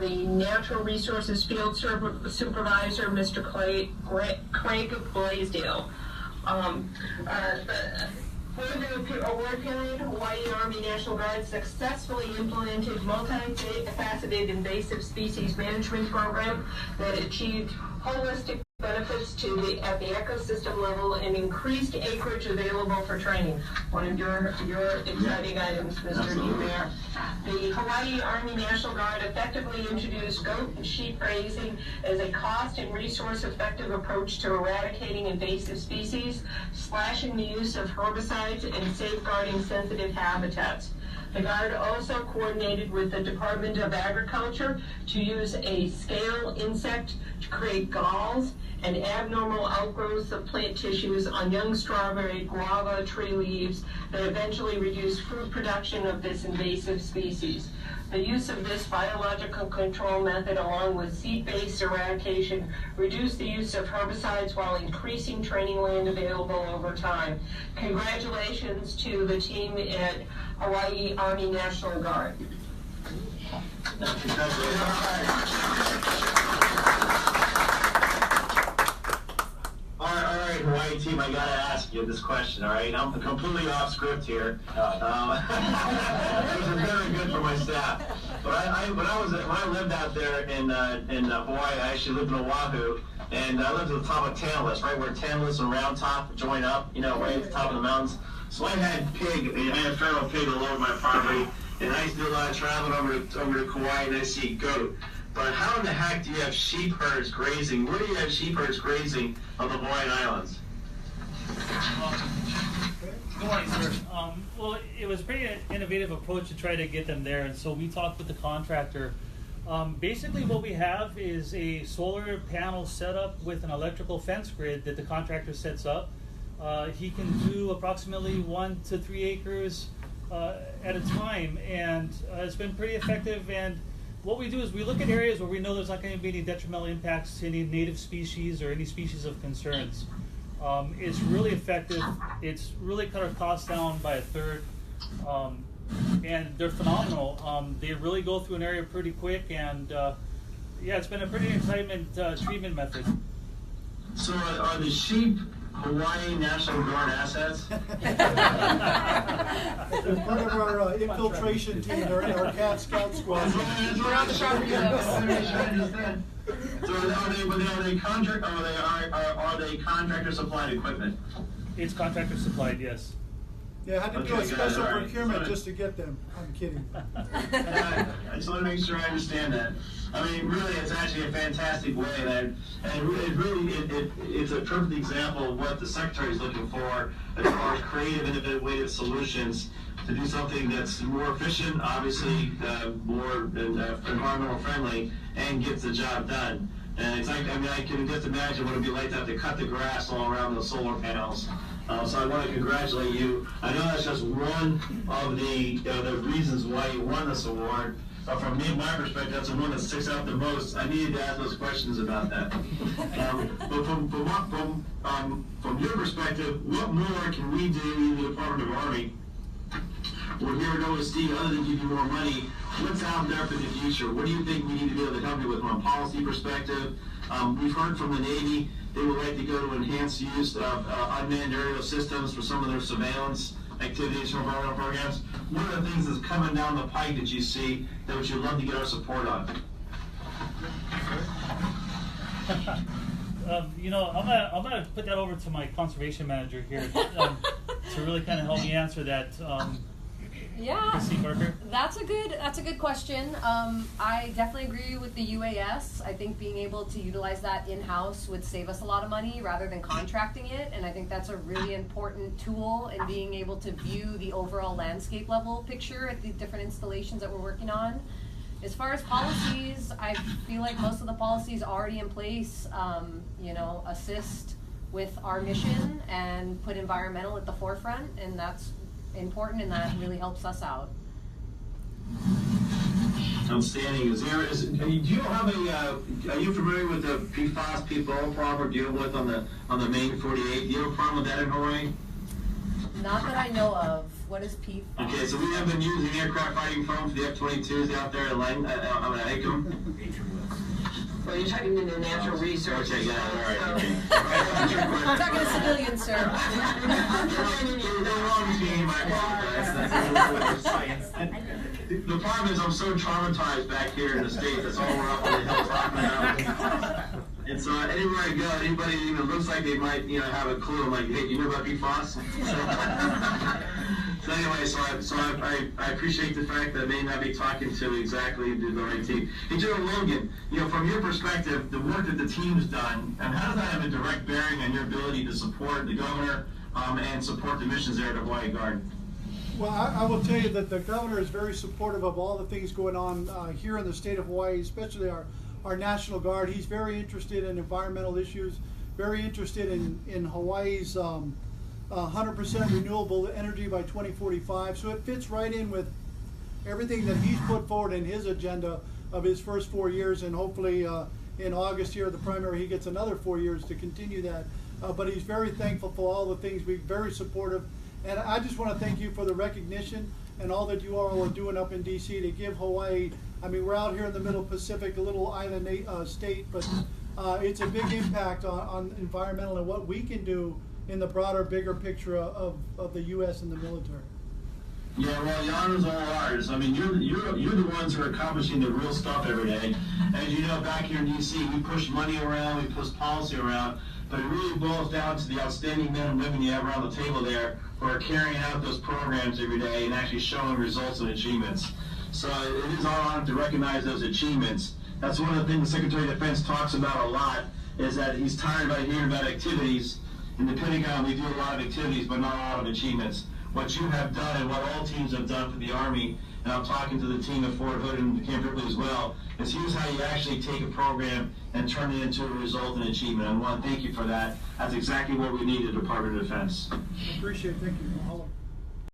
the Natural Resources Field Supervisor, Mr. Craig Blaisdell. For the award period, Hawaii Army National Guard successfully implemented multifaceted invasive species management program that achieved holistic benefits at the ecosystem level and increased acreage available for training. One of your exciting items, Mr. Mayor. The Hawaii Army National Guard effectively introduced goat and sheep grazing as a cost and resource effective approach to eradicating invasive species, slashing the use of herbicides, and safeguarding sensitive habitats. The Guard also coordinated with the Department of Agriculture to use a scale insect to create galls and abnormal outgrowths of plant tissues on young strawberry guava tree leaves that eventually reduce fruit production of this invasive species. The use of this biological control method along with seed-based eradication reduced the use of herbicides while increasing training land available over time. Congratulations to the team at Hawaii Army National Guard. All right, Hawaii team, I gotta ask you this question, all right? I'm completely off script here. This is very good for my staff. But when I lived out there in Hawaii, I actually lived in Oahu, and I lived at the top of Tantalus, right where Tantalus and Round Top join up, you know, right at the top of the mountains. So I had feral pig all over my property, and I used to do a lot of traveling over to Kauai, and I see goat. But how in the heck do you have sheep herds grazing? Where do you have sheep herds grazing on the Hawaiian Islands? Good morning, sir. Well, it was a pretty innovative approach to try to get them there, and so we talked with the contractor. Basically what we have is a solar panel setup with an electrical fence grid that the contractor sets up. He can do approximately 1 to 3 acres at a time, and it's been pretty effective. And what we do is we look at areas where we know there's not going to be any detrimental impacts to any native species or any species of concerns. It's really effective. It's really cut our costs down by a third, and they're phenomenal. They really go through an area pretty quick, and yeah, it's been a pretty exciting treatment method. So are the sheep Hawaii National Guard assets? They're part of our infiltration team. They're in our Cat Scout squad. We're on the property. So are they contractor supplied equipment? It's contractor supplied, yes. Yeah, I had to do a special procurement just to get them. I'm kidding. I just want to make sure I understand that. I mean, really, it's actually a fantastic way, and it's a perfect example of what the Secretary is looking for as far as creative, innovative solutions to do something that's more efficient, obviously more environmental friendly, and gets the job done. And it's like, I mean, I can just imagine what it'd be like to have to cut the grass all around those solar panels. So I want to congratulate you. I know that's just one of the reasons why you won this award. But from my perspective, that's the one that sticks out the most. I needed to ask those questions about that. But from your perspective, what more can we do in the Department of Army? We're here at OSD, other than give you more money. What's out there for the future? What do you think we need to be able to help you with from a policy perspective? We've heard from the Navy they would like to go to enhanced use of unmanned aerial systems for some of their surveillance activities from environmental programs. What are the things that's coming down the pike that you see that would you love to get our support on? You know, I'm gonna put that over to my conservation manager here to really kind of help me answer that. Yeah, Parker? That's a good question. I definitely agree with the UAS. I think being able to utilize that in-house would save us a lot of money rather than contracting it, and I think that's a really important tool in being able to view the overall landscape level picture at the different installations that we're working on. As far as policies, I feel like most of the policies already in place, you know, assist with our mission and put environmental at the forefront, and that's important, and that really helps us out. Outstanding. Do you have are you familiar with the PFAS, PFOA problem we're dealing with on the main 48? Do you have a problem with that in Hawaii? Not that I know of. What is PFOS? Okay, so we have been using aircraft fighting foam for the F-22s out there at Hickam. Well, you're talking to the natural research. Okay, yeah, all right. I'm talking to civilians, sir. The wrong team, I apologize. The problem is I'm so traumatized back here in the States, that's all we're up on the hill talking about. And so anywhere I go, anybody even looks like they might, have a clue, I'm like, hey, you know about PFOS? So anyway, I appreciate the fact that I may not be talking to exactly the right team. Hey, General Logan, from your perspective, the work that the team's done, and how does that have a direct bearing on your ability to support the governor and support the missions there at the Hawaii Guard? Well, I will tell you that the governor is very supportive of all the things going on here in the state of Hawaii, especially our National Guard. He's very interested in environmental issues, very interested in Hawaii's 100% renewable energy by 2045. So it fits right in with everything that he's put forward in his agenda of his first 4 years, and hopefully in August here, the primary, he gets another 4 years to continue that. But he's very thankful for all the things, we're very supportive. And I just want to thank you for the recognition and all that you all are doing up in DC to give Hawaii. I mean, we're out here in the middle Pacific, a little island state, but it's a big impact on environmental and what we can do in the broader, bigger picture of the U.S. and the military. Yeah, well, the honor's all ours. I mean, you're the ones who are accomplishing the real stuff every day. As you know, back here in D.C., we push money around, we push policy around, but it really boils down to the outstanding men and women you have around the table there who are carrying out those programs every day and actually showing results and achievements. So it is our honor to recognize those achievements. That's one of the things the Secretary of Defense talks about a lot, is that he's tired about hearing about activities. In the Pentagon, we do a lot of activities, but not a lot of achievements. What you have done and what all teams have done for the Army, and I'm talking to the team at Fort Hood and Camp Ripley as well, is here's how you actually take a program and turn it into a result and achievement. I want to thank you for that. That's exactly what we need at the Department of Defense. I appreciate it. Thank you.